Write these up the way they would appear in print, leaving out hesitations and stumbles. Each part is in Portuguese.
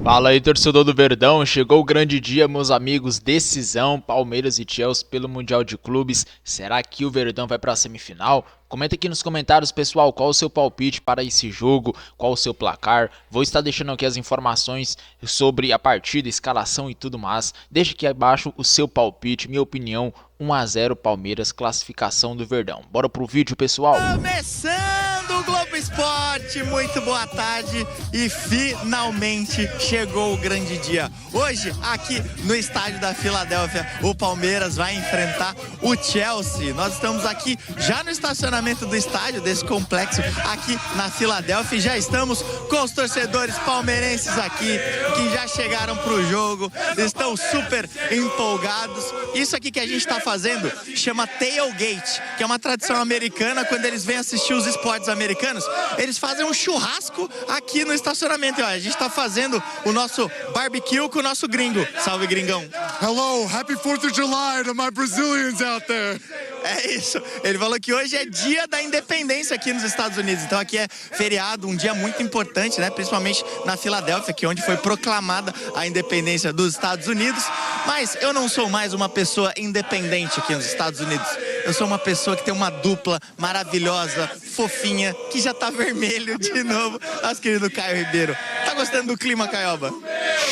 Fala aí, torcedor do Verdão, chegou o grande dia, meus amigos, decisão, Palmeiras e Chelsea pelo Mundial de Clubes. Será que o Verdão vai para a semifinal? Comenta aqui nos comentários, pessoal, qual o seu palpite para esse jogo, qual o seu placar. Vou estar deixando aqui as informações sobre a partida, escalação e tudo mais. Deixe aqui abaixo o seu palpite, minha opinião, 1-0 Palmeiras, classificação do Verdão. Bora pro vídeo, pessoal. Começando o Globo Esporte, muito boa tarde e finalmente chegou o grande dia. Hoje, aqui no estádio da Filadélfia, o Palmeiras vai enfrentar o Chelsea. Nós estamos aqui já no estacionamento do estádio, desse complexo aqui na Filadélfia, e já estamos com os torcedores palmeirenses aqui, que já chegaram pro jogo, estão super empolgados. Isso aqui que a gente está fazendo chama tailgate, que é uma tradição americana. Quando eles vêm assistir os esportes americanos, eles fazem um churrasco aqui no estacionamento. E, ó, a gente tá fazendo o nosso barbecue com o nosso gringo. Salve, gringão. Hello, happy 4th of July to my Brazilians out there. É isso, ele falou que hoje é dia da independência aqui nos Estados Unidos. Então aqui é feriado, um dia muito importante, né? Principalmente na Filadélfia, que é onde foi proclamada a independência dos Estados Unidos. Mas eu não sou mais uma pessoa independente aqui nos Estados Unidos. Eu sou uma pessoa que tem uma dupla maravilhosa, fofinha, que já tá vermelho de novo. Nosso querido Caio Ribeiro. Tá gostando do clima, Caioba?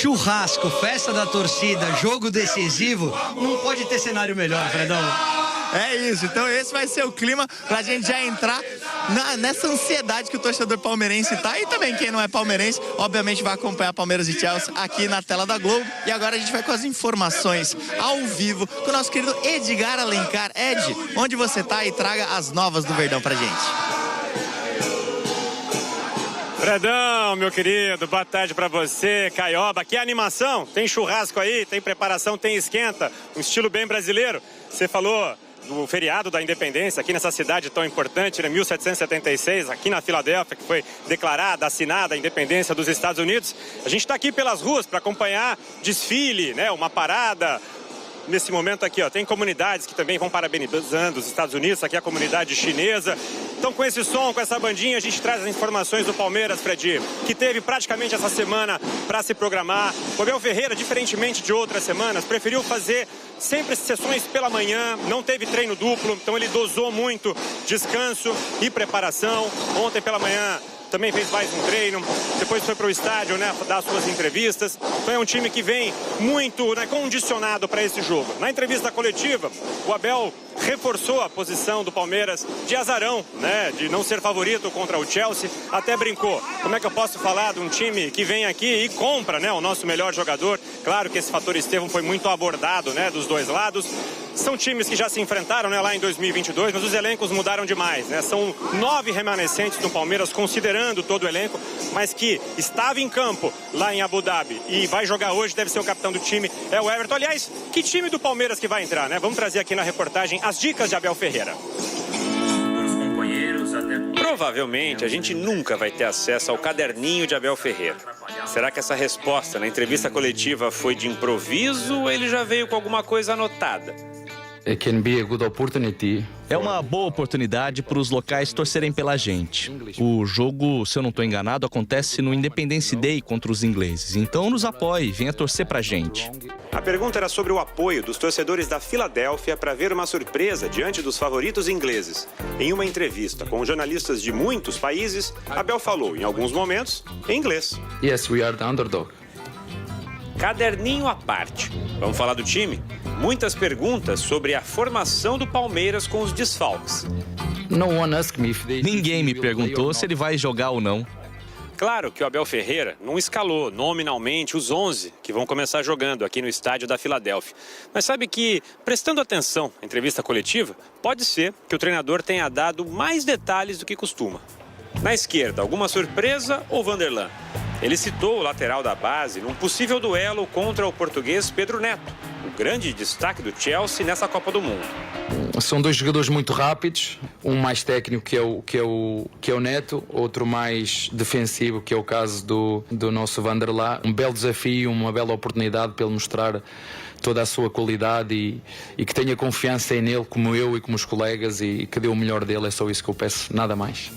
Churrasco, festa da torcida, jogo decisivo, não pode ter cenário melhor, Fredão. É isso, então esse vai ser o clima pra gente já entrar nessa ansiedade que o torcedor palmeirense tá, e também quem não é palmeirense, obviamente vai acompanhar Palmeiras e Chelsea aqui na tela da Globo. E agora a gente vai com as informações ao vivo com o nosso querido Edgar Alencar. Ed, onde você tá? E traga as novas do Verdão pra gente. Fredão, meu querido, boa tarde pra você, Caioba. Que animação, tem churrasco aí, tem preparação, tem esquenta, um estilo bem brasileiro. Você falou do feriado da independência aqui nessa cidade tão importante, né? 1776, aqui na Filadélfia, que foi declarada, assinada a independência dos Estados Unidos. A gente está aqui pelas ruas para acompanhar desfile, né? Uma parada. Nesse momento aqui, ó, tem comunidades que também vão parabenizando os Estados Unidos, aqui é a comunidade chinesa. Então, com esse som, com essa bandinha, a gente traz as informações do Palmeiras, Fred, que teve praticamente essa semana para se programar. O Abel Ferreira, diferentemente de outras semanas, preferiu fazer sempre sessões pela manhã, não teve treino duplo, então ele dosou muito descanso e preparação. Ontem pela manhã também fez mais um treino, depois foi para o estádio, né, dar suas entrevistas. Então é um time que vem muito, né, condicionado para esse jogo. Na entrevista coletiva, o Abel reforçou a posição do Palmeiras de azarão, né, de não ser favorito contra o Chelsea. Até brincou, como é que eu posso falar de um time que vem aqui e compra, né, o nosso melhor jogador? Claro que esse fator Estevão foi muito abordado, né, dos dois lados. São times que já se enfrentaram, né, lá em 2022, mas os elencos mudaram demais, né? São 9 remanescentes do Palmeiras, considerando todo o elenco, mas que estava em campo lá em Abu Dhabi e vai jogar hoje, deve ser o capitão do time, é o Everton. Aliás, que time do Palmeiras que vai entrar, né? Vamos trazer aqui na reportagem as dicas de Abel Ferreira. Provavelmente a gente nunca vai ter acesso ao caderninho de Abel Ferreira. Será que essa resposta na entrevista coletiva foi de improviso ou ele já veio com alguma coisa anotada? É uma boa oportunidade para os locais torcerem pela gente. O jogo, se eu não estou enganado, acontece no Independence Day contra os ingleses. Então nos apoie, venha torcer pra gente. A pergunta era sobre o apoio dos torcedores da Filadélfia para ver uma surpresa diante dos favoritos ingleses. Em uma entrevista com jornalistas de muitos países, Abel falou, em alguns momentos, em inglês. Yes, we are the underdog. Caderninho à parte. Vamos falar do time? Muitas perguntas sobre a formação do Palmeiras com os desfalques. Ninguém me perguntou se ele vai jogar ou não. Claro que o Abel Ferreira não escalou nominalmente os 11 que vão começar jogando aqui no estádio da Filadélfia. Mas sabe que, prestando atenção à entrevista coletiva, pode ser que o treinador tenha dado mais detalhes do que costuma. Na esquerda, alguma surpresa ou Vanderlan? Ele citou o lateral da base num possível duelo contra o português Pedro Neto, o grande destaque do Chelsea nessa Copa do Mundo. São dois jogadores muito rápidos, um mais técnico que é o Neto, outro mais defensivo, que é o caso do nosso Vanderlan. Um belo desafio, uma bela oportunidade para ele mostrar toda a sua qualidade e que tenha confiança nele, como eu e como os colegas, e que dê o melhor dele. É só isso que eu peço, nada mais.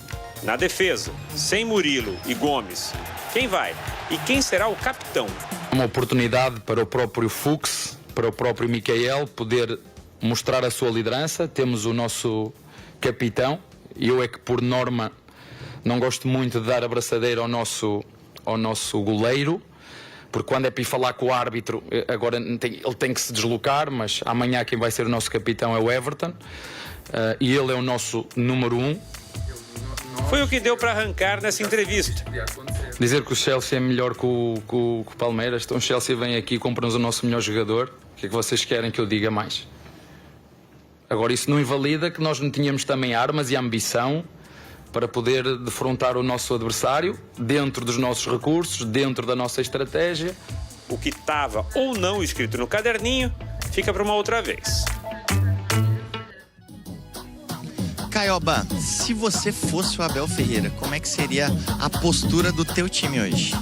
Na defesa, sem Murilo e Gomes, quem vai? E quem será o capitão? Uma oportunidade para o próprio Fuchs, para o próprio Michael poder mostrar a sua liderança. Temos o nosso capitão. Eu é que, por norma, não gosto muito de dar a braçadeira ao nosso goleiro, porque quando é para ir falar com o árbitro, agora ele tem que se deslocar, mas amanhã quem vai ser o nosso capitão é o Everton, e ele é o nosso número 1. Foi o que deu para arrancar nessa entrevista. Dizer que o Chelsea é melhor que o Palmeiras, então o Chelsea vem aqui e compra-nos o nosso melhor jogador. O que é que vocês querem que eu diga mais? Agora, isso não invalida que nós não tínhamos também armas e ambição para poder defrontar o nosso adversário dentro dos nossos recursos, dentro da nossa estratégia. O que estava ou não escrito no caderninho fica para uma outra vez. Caioba, se você fosse o Abel Ferreira, como é que seria a postura do teu time hoje?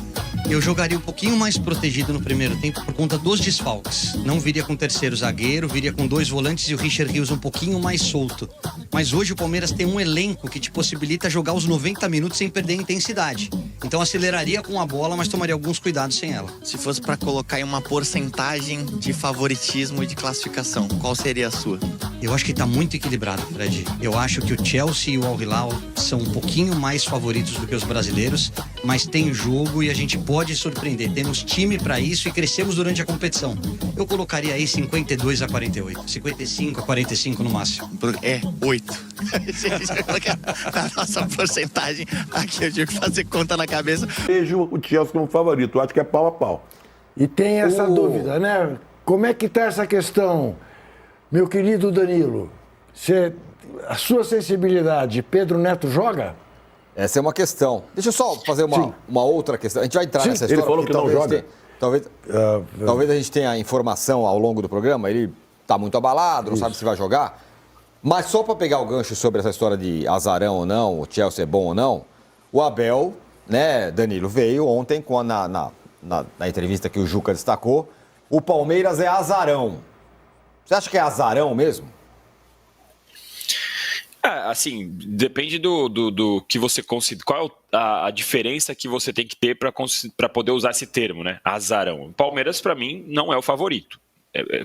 Eu jogaria um pouquinho mais protegido no primeiro tempo por conta dos desfalques. Não viria com o terceiro zagueiro, viria com 2 volantes e o Richard Rios um pouquinho mais solto. Mas hoje o Palmeiras tem um elenco que te possibilita jogar os 90 minutos sem perder a intensidade. Então aceleraria com a bola, mas tomaria alguns cuidados sem ela. Se fosse para colocar em uma porcentagem de favoritismo e de classificação, qual seria a sua? Eu acho que tá muito equilibrado, Fred. Eu acho que o Chelsea e o Al Hilal são um pouquinho mais favoritos do que os brasileiros, mas tem jogo e a gente pode surpreender. Temos time para isso e crescemos durante a competição. Eu colocaria aí 52-48, 55-45 no máximo. É 8. Na nossa porcentagem, aqui eu tive que fazer conta na cabeça. Vejo o Chelsea como favorito, acho que é pau a pau. E tem essa dúvida, né? Como é que está essa questão, meu querido Danilo? A sua sensibilidade, Pedro Neto joga? Essa é uma questão. Deixa eu só fazer uma outra questão. A gente vai entrar nessa história. Ele falou que não joga. Talvez a gente tenha informação ao longo do programa. Ele está muito abalado, não sabe se vai jogar. Mas só para pegar o gancho sobre essa história de azarão ou não, o Chelsea é bom ou não, o Abel, né, Danilo, veio ontem na entrevista que o Juca destacou. O Palmeiras é azarão. Você acha que é azarão mesmo? Assim, depende do que você considera. Qual é a diferença que você tem que ter para poder usar esse termo, né? Azarão. O Palmeiras, para mim, não é o favorito.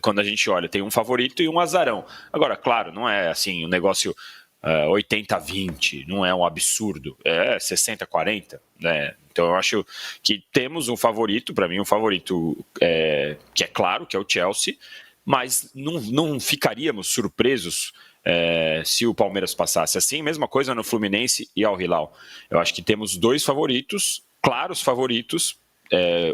Quando a gente olha, tem um favorito e um azarão. Agora, claro, não é assim um negócio 80-20, não é um absurdo. É 60-40, né? Então eu acho que temos um favorito, para mim um favorito que é claro, que é o Chelsea, mas não ficaríamos surpresos se o Palmeiras passasse. Assim, mesma coisa no Fluminense e Al Hilal. Eu acho que temos 2 favoritos, claros favoritos.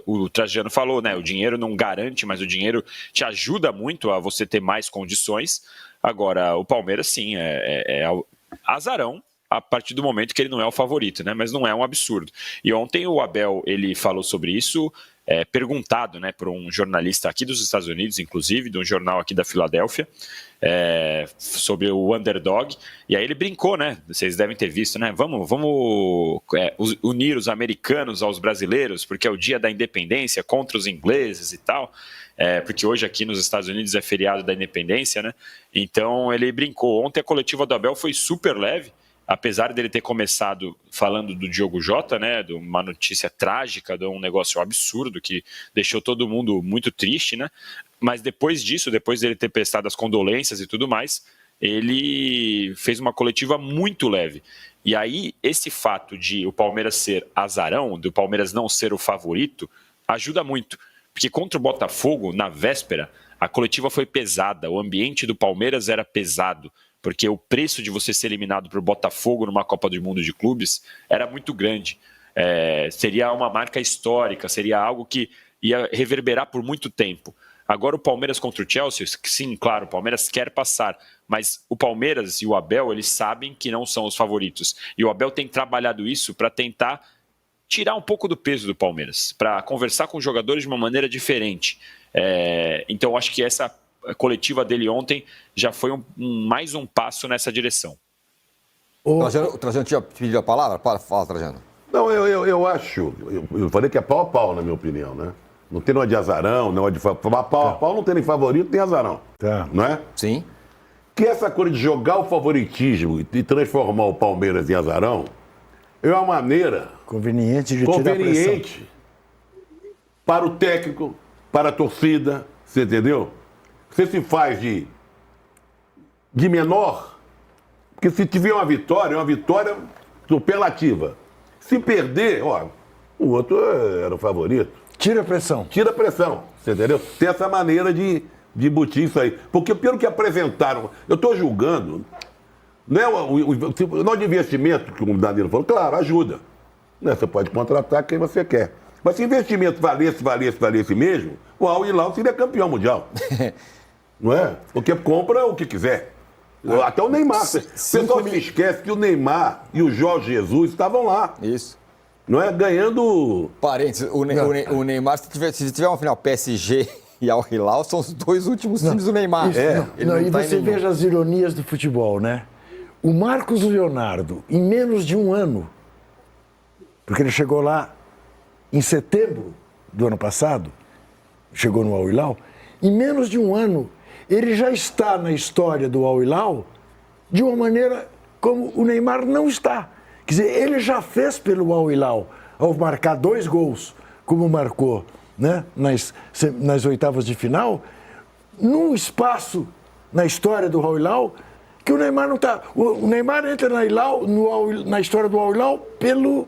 O Trajano falou, né? O dinheiro não garante, mas o dinheiro te ajuda muito a você ter mais condições. Agora, o Palmeiras, sim, é azarão a partir do momento que ele não é o favorito, né? Mas não é um absurdo. E ontem o Abel, ele falou sobre isso, perguntado, né, por um jornalista aqui dos Estados Unidos, inclusive, de um jornal aqui da Filadélfia, sobre o underdog, e aí ele brincou, né? Vocês devem ter visto, né? Vamos unir os americanos aos brasileiros, porque é o dia da independência contra os ingleses e tal, porque hoje aqui nos Estados Unidos é feriado da independência, né? Então ele brincou. Ontem a coletiva do Abel foi super leve, apesar dele ter começado falando do Diogo Jota, né, de uma notícia trágica, de um negócio absurdo que deixou todo mundo muito triste, né? Mas depois disso, depois dele ter prestado as condolências e tudo mais, ele fez uma coletiva muito leve. E aí, esse fato de o Palmeiras ser azarão, do Palmeiras não ser o favorito, ajuda muito. Porque contra o Botafogo, na véspera, a coletiva foi pesada, o ambiente do Palmeiras era pesado, porque o preço de você ser eliminado por Botafogo numa Copa do Mundo de Clubes era muito grande. Seria uma marca histórica, seria algo que ia reverberar por muito tempo. Agora o Palmeiras contra o Chelsea, sim, claro, o Palmeiras quer passar, mas o Palmeiras e o Abel, eles sabem que não são os favoritos. E o Abel tem trabalhado isso para tentar tirar um pouco do peso do Palmeiras, para conversar com os jogadores de uma maneira diferente. Então eu acho que essa coletiva dele ontem já foi mais um passo nessa direção. O Trajano tinha pedido a palavra? Fala, Trajano. Não, eu acho, eu falei que é pau a pau, na minha opinião, né? Não tem negócio de azarão, negócio de pau a pau, não tem nem favorito, tem azarão. Tá. Não é? Sim. Que essa coisa de jogar o favoritismo e transformar o Palmeiras em azarão é uma maneira conveniente de tirar a pressão. conveniente para o técnico, para a torcida, você entendeu? Você se faz de menor, porque se tiver uma vitória, é uma vitória superlativa. Se perder, ó, o outro era o favorito. Tira a pressão. Tira a pressão, você entendeu? Tem essa maneira de embutir isso aí. Porque pelo que apresentaram, eu estou julgando, né, o de investimento que o Danilo falou, claro, ajuda. Né, você pode contratar quem você quer. Mas se investimento valesse mesmo, o Al Hilal seria campeão mundial. Não é? Porque compra o que quiser. Até o Neymar. O pessoal se esquece que o Neymar e o Jorge Jesus estavam lá. Isso. Não é? Ganhando... Parênteses, o Neymar, se tiver uma final PSG e Al Hilal, são os dois últimos times do Neymar. Isso, e você veja as ironias do futebol, né? O Marcos Leonardo, em menos de um ano, porque ele chegou lá em setembro do ano passado, chegou no Al Hilal, em menos de um ano, ele já está na história do Al Hilal de uma maneira como o Neymar não está. Quer dizer, ele já fez pelo Al Hilal, ao marcar 2 gols, como marcou, né, nas oitavas de final, num espaço na história do Al Hilal que o Neymar não está. O Neymar entra na história do Al Hilal pelo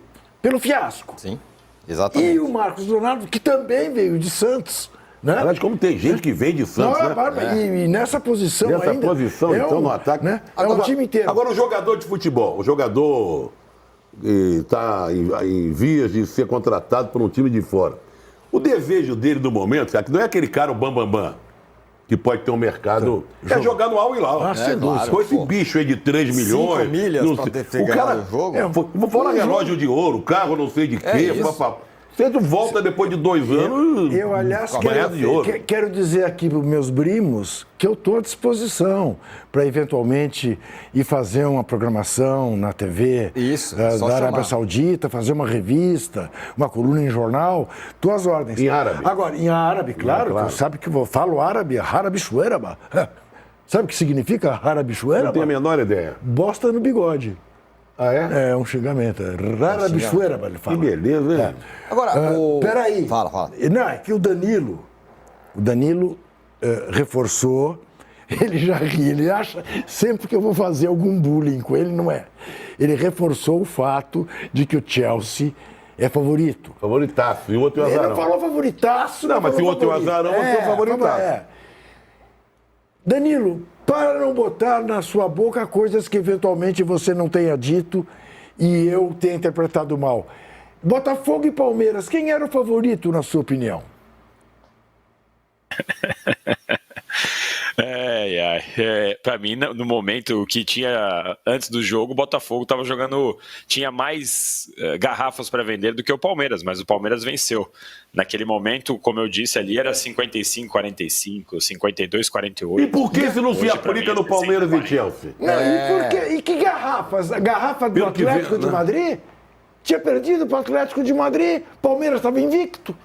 fiasco. Sim, exatamente. E o Marcos Leonardo, que também veio de Santos. Né? Aliás, como tem gente que vem de Santos, né? E nessa posição ainda... Nessa posição, então, no ataque... Né? Agora, é o time inteiro. Agora, o jogador de futebol, o jogador está em vias de ser contratado por um time de fora. O desejo dele no momento, sabe, que não é aquele cara, o bambambam, que pode ter um mercado... É jogar no Al Hilal. Claro, com esse bicho aí de 3 milhões... 5 milhas para ter ganhado o jogo. Vou falar relógio de ouro, carro não sei de quê, Você volta depois de 2 anos. Eu aliás, quero dizer aqui para os meus primos que eu estou à disposição para eventualmente ir fazer uma programação na TV da Arábia Saudita, fazer uma revista, uma coluna em jornal, estou às ordens. Em árabe. Agora, em árabe, claro. Sabe que eu falo árabe, árabe shueraba. Sabe o que significa árabe shueraba? Não tenho a menor ideia. Bosta no bigode. Ah, é? É um xingamento. Rara bichueira, ele fala. Que beleza, né? Agora, peraí. Fala. Não, é que o Danilo reforçou, ele já ri, ele acha sempre que eu vou fazer algum bullying com ele, não é. Ele reforçou o fato de que o Chelsea é favorito. Favoritaço. E o outro é o azarão. Ele não falou favoritaço. Não, mas se o outro é o azarão, você é o favoritaço. Danilo, para não botar na sua boca coisas que eventualmente você não tenha dito e eu tenha interpretado mal. Botafogo e Palmeiras, quem era o favorito, na sua opinião? Para mim, no momento que tinha antes do jogo, o Botafogo estava jogando, tinha mais garrafas para vender do que o Palmeiras, mas o Palmeiras venceu. Naquele momento, como eu disse ali, era 55-45, 52-48. E por que isso não se aplica no Palmeiras e Chelsea? E que garrafas? A garrafa do Atlético de Madrid? Tinha perdido para o Atlético de Madrid, Palmeiras estava invicto.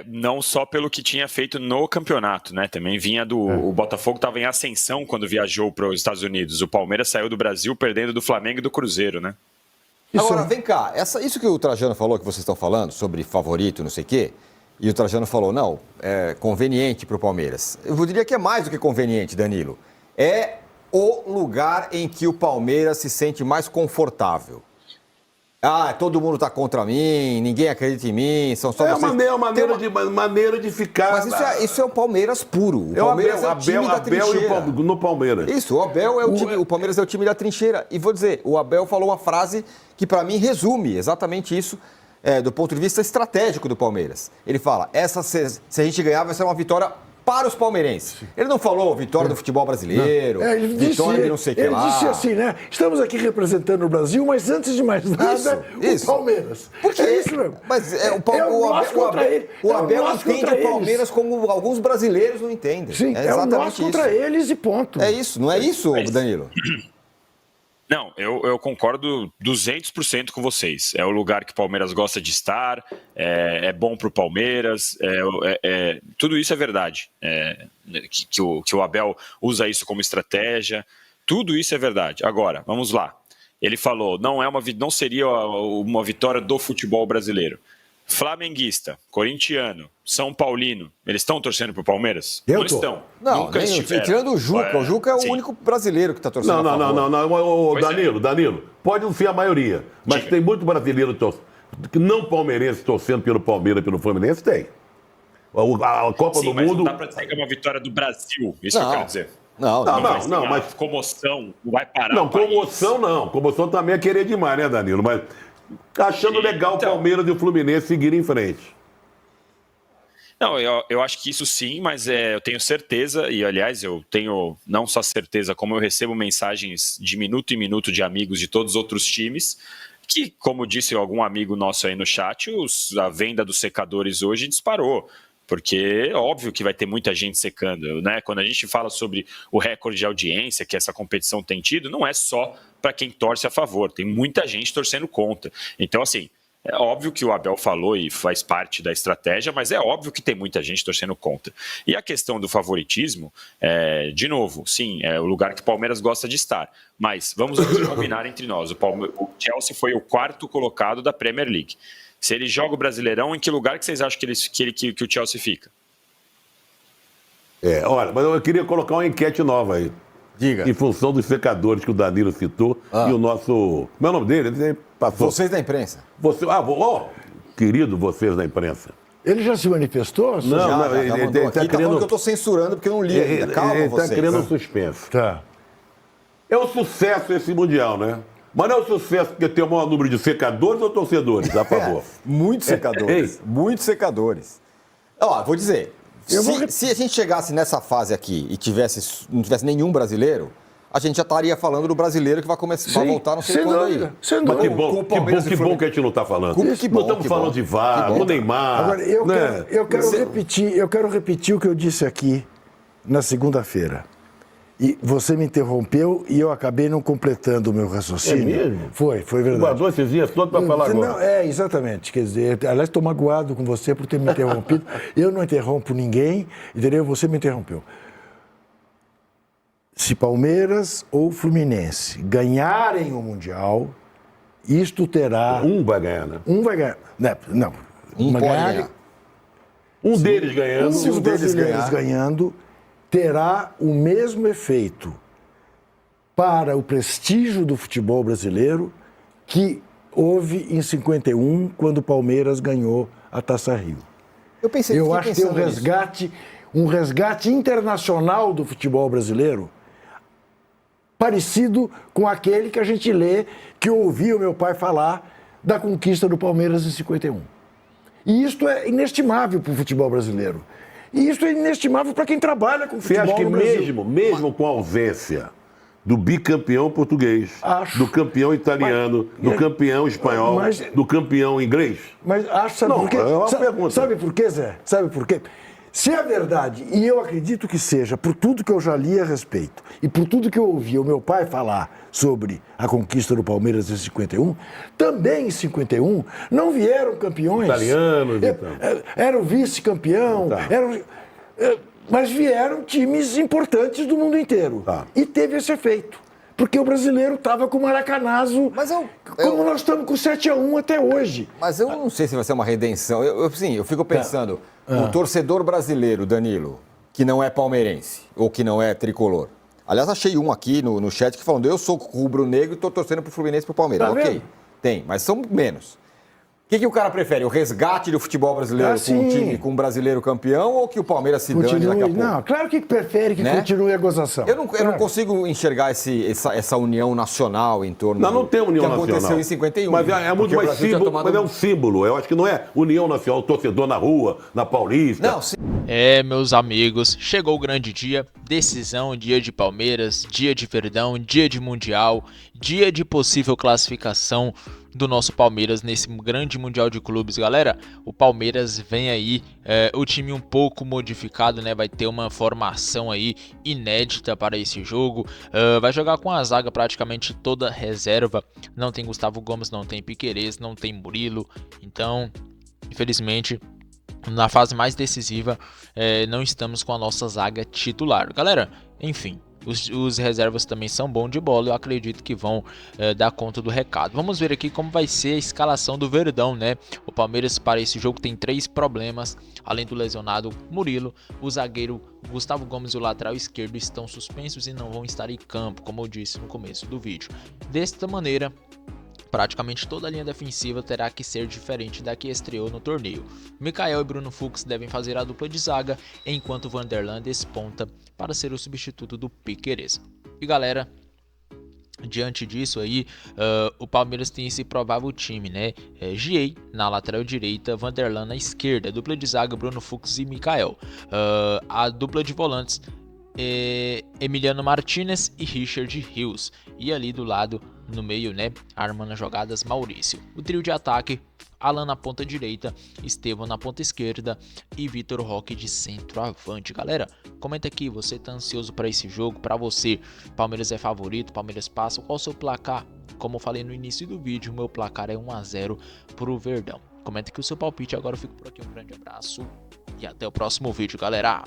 Não só pelo que tinha feito no campeonato, né? Também vinha o Botafogo estava em ascensão quando viajou para os Estados Unidos. O Palmeiras saiu do Brasil perdendo do Flamengo e do Cruzeiro, né? Agora, vem cá, isso que o Trajano falou, que vocês estão falando, sobre favorito, não sei o quê, e o Trajano falou, não, é conveniente para o Palmeiras. Eu diria que é mais do que conveniente, Danilo. É o lugar em que o Palmeiras se sente mais confortável. Todo mundo está contra mim, ninguém acredita em mim, são só vocês... maneira de ficar... Mas isso é o Palmeiras puro. O Palmeiras é o time da trincheira. No Palmeiras. Isso, o Abel é o time, o Palmeiras é o time da trincheira. E vou dizer, o Abel falou uma frase que para mim resume exatamente isso, do ponto de vista estratégico do Palmeiras. Ele fala, se a gente ganhar vai ser uma vitória para os palmeirenses. Ele não falou vitória do futebol brasileiro, vitória de não sei o que lá. Ele disse assim, né? Estamos aqui representando o Brasil, mas antes de mais nada, o Palmeiras. Porque é isso mesmo. Mas o Abel entende o Palmeiras como alguns brasileiros não entendem. Sim, é o nós contra eles e ponto. É isso, não é isso, Danilo? Não, eu concordo 200% com vocês. É o lugar que o Palmeiras gosta de estar, é bom para o Palmeiras, tudo isso é verdade. Que o Abel usa isso como estratégia, tudo isso é verdade. Agora, vamos lá. ele falou, não seria uma vitória do futebol brasileiro. Flamenguista, corintiano, São Paulino, eles estão torcendo pro Palmeiras? Eu não tô. estão. Não, Nunca nem, estiveram. tirando o Juca. O Juca é sim. o único brasileiro que está torcendo a favor. Não. Pois Danilo, pode não ser a maioria, mas Diga. tem muito brasileiro que não palmeirense torcendo pelo Palmeiras e pelo Fluminense, tem. A Copa Sim, do mas Mundo... não dá pra dizer que é uma vitória do Brasil, isso que eu quero dizer. Não, Vai ser não, uma mas... comoção, não vai parar Não, o país. comoção não. Comoção também é querer demais, né, Danilo? Mas achando legal o Então. Palmeiras e o Fluminense seguirem em frente. Não, eu acho que isso sim, mas eu tenho certeza, e aliás, eu tenho não só certeza, como eu recebo mensagens de minuto em minuto de amigos de todos os outros times, que, como disse algum amigo nosso aí no chat, a venda dos secadores hoje disparou. Porque é óbvio que vai ter muita gente secando, né? Quando a gente fala sobre o recorde de audiência que essa competição tem tido, não é só para quem torce a favor, tem muita gente torcendo contra. Então, assim, é óbvio que o Abel falou e faz parte da estratégia, mas é óbvio que tem muita gente torcendo contra. E a questão do favoritismo, de novo, sim, é o lugar que o Palmeiras gosta de estar. Mas vamos combinar entre nós, o Chelsea foi o 4º colocado da Premier League. Se ele joga o Brasileirão, em que lugar que vocês acham que o Chelsea fica? Olha, mas eu queria colocar uma enquete nova aí. Diga. Em função dos secadores que o Danilo citou e o nosso... Como é o nome dele? Ele passou. Vocês da imprensa. Querido, vocês da imprensa. Ele já se manifestou? Já ele mandou tá aqui, tá falando querendo... que eu tô censurando porque eu não li ainda. Calma Ele vocês. está criando um suspense. Tá. É um sucesso esse Mundial, né? Mas não é um sucesso porque tem o maior número de secadores ou torcedores, a favor? Muitos secadores. Muitos secadores. Ó, vou dizer, se a gente chegasse nessa fase aqui e não tivesse nenhum brasileiro, a gente já estaria falando do brasileiro que vai voltar não sei sem quando dúvida, aí. sem Mas dúvida. que bom que a gente não está falando. Que bom, não estamos que falando bom. de VAR, do Neymar. Agora, eu quero repetir o que eu disse aqui na segunda-feira. E você me interrompeu e eu acabei não completando o meu raciocínio. É mesmo? Foi verdade. Guardou esses dias todos para falar agora. Não, exatamente. Quer dizer, aliás, estou magoado com você por ter me interrompido. Eu não interrompo ninguém, entendeu? Você me interrompeu. Se Palmeiras ou Fluminense ganharem o Mundial, isto terá... Um vai ganhar, né? Um vai ganhar. Não. Um pode ganhar. Um deles ganhando. Se os brasileiros ganhando, terá o mesmo efeito para o prestígio do futebol brasileiro que houve em 51, quando o Palmeiras ganhou a Taça Rio. Eu acho que tem um resgate internacional do futebol brasileiro parecido com aquele que a gente lê, que eu ouvi o meu pai falar da conquista do Palmeiras em 51. E isto é inestimável para o futebol brasileiro. E isso é inestimável para quem trabalha com futebol. Você acha que no Brasil. mesmo com a ausência do bicampeão português, do campeão italiano, do campeão espanhol, do campeão inglês? Mas acho, sabe por quê? É uma pergunta. Sabe por quê, Zé? Sabe por quê? Se é verdade, e eu acredito que seja, por tudo que eu já li a respeito, e por tudo que eu ouvi o meu pai falar sobre a conquista do Palmeiras em 51, também em 51 não vieram campeões. Italianos, Era o vice-campeão, mas vieram times importantes do mundo inteiro. E teve esse efeito. Porque o brasileiro estava com o maracanazo, como nós estamos com 7-1 até hoje. Mas eu não sei se vai ser uma redenção. Eu fico pensando, o torcedor brasileiro, Danilo, que não é palmeirense ou que não é tricolor. Aliás, achei um aqui no chat que falando, eu sou rubro-negro e estou torcendo pro Fluminense e pro Palmeiras. Tá ok, vendo? tem, mas são menos. O que o cara prefere? O resgate do futebol brasileiro com um time com um brasileiro campeão ou que o Palmeiras se dane daqui a pouco? Não, claro que prefere que continue a gozação. Eu não consigo enxergar essa união nacional em torno não tem união que nacional. aconteceu em 51. Mas é muito mais símbolo, mas é um símbolo. Eu acho que não é união nacional, torcedor na rua, na Paulista. Não, sim. Meus amigos, chegou o grande dia, decisão, dia de Palmeiras, dia de Verdão, dia de Mundial, dia de possível classificação do nosso Palmeiras nesse grande Mundial de Clubes. Galera, o Palmeiras vem aí, o time um pouco modificado, né? Vai ter uma formação aí inédita para esse jogo, vai jogar com a zaga praticamente toda reserva, não tem Gustavo Gomes, não tem Piquerez, não tem Murilo, então, infelizmente, na fase mais decisiva, não estamos com a nossa zaga titular. Galera, enfim, Os reservas também são bons de bola, eu acredito que vão dar conta do recado. Vamos ver aqui como vai ser a escalação do Verdão, né? O Palmeiras para esse jogo tem 3 problemas, além do lesionado Murilo, o zagueiro Gustavo Gomes e o lateral esquerdo estão suspensos e não vão estar em campo, como eu disse no começo do vídeo. Desta maneira, praticamente toda a linha defensiva terá que ser diferente da que estreou no torneio. Mikael e Bruno Fux devem fazer a dupla de zaga, enquanto Vanderlan desponta para ser o substituto do Piquerez. E galera, diante disso aí, o Palmeiras tem esse provável time, né? Giei na lateral direita, Vanderlan na esquerda, dupla de zaga Bruno Fux e Mikael. A dupla de volantes Emiliano Martinez e Richard Rios, e ali do lado, no meio, né, armando jogadas, Maurício. O trio de ataque, Alan na ponta direita, Estevão na ponta esquerda e Vitor Roque de centroavante. Galera, comenta aqui, você tá ansioso para esse jogo? Para você, Palmeiras é favorito? Palmeiras passa? Qual o seu placar? Como eu falei no início do vídeo, meu placar é 1-0 pro Verdão. Comenta aqui o seu palpite. Agora eu fico por aqui, um grande abraço e até o próximo vídeo, galera.